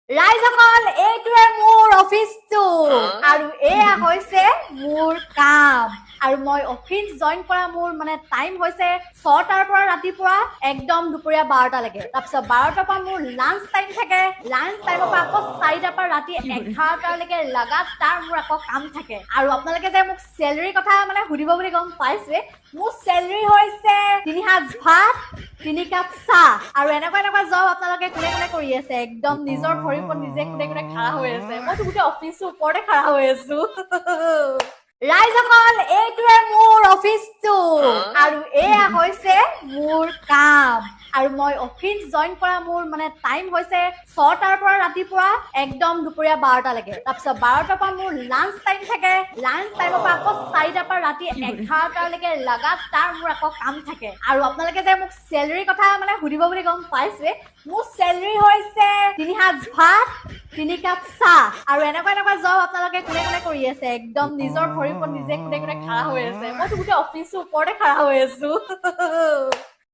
ৰাইজসকল এইটোৱে মোৰ অফিচটো আৰু এয়া হৈছে মোৰ কাম আৰু মই অফিচ জইন কৰা মোৰ মানে টাইম হৈছে 6টাৰ পৰা ৰাতিপুৱা একদম দুপৰীয়া 12টালৈকে তাৰপিছত 12টাৰ পৰা মোৰ লাঞ্চ টাইম থাকে লাঞ্চ টাইমৰ পৰা আকৌ 4টাৰ পৰা ৰাতি 11টালৈকে লাগাতাৰ মোৰ আকৌ কাম থাকে আৰু আপোনালোকে যে মোক চেলাৰী কথা মানে সুধিব বুলি গম পাইছে মোৰ চেলাৰী হৈছে 3 সাঁজ ভাত 3 কাপ চাহ আৰু এনেকুৱা জব আপোনালোকে কোনে কোনে কৰি আছে একদম নিজৰ ভৰিৰ ওপৰত নিজে কোনে কোনে খাৰা হৈ আছে মইতো গোটেই অফিচৰ ওপৰতে খাৰা হৈ আছো ৰাইজসকল এইটোৱে মোৰ অফিচটো আৰু এয়া হৈছে মোৰ কাম আৰু মই অফিচ জইন কৰা মোৰ মানে টাইম হৈছে 6টাৰ পৰা ৰাতিপুৱা একদম দুপৰীয়া 12টালৈকে তাৰপিছত 12টাৰ পৰা মোৰ লাঞ্চ টাইম থাকে লাঞ্চ টাইমৰ পৰা আকৌ 4টাৰ পৰা ৰাতি 11টালৈকে লাগাতাৰ মোৰ আকৌ কাম থাকে আৰু আপোনালোকে যে মোক চেলাৰী কথা মানে সুধিব বুলি গম পাইছে মোৰ চেলাৰী হৈছে 3 সাঁজ ভাত 3 কাপ চাহ আৰু এনেকুৱা জব আপোনালোকে কোনে কোনে কৰি আছে একদম নিজৰ ভৰিৰ ওপৰত নিজে কোনে কোনে খাৰা হৈ আছে মইতো গোটেই অফিচৰ ওপৰতে খাৰা হৈ আছো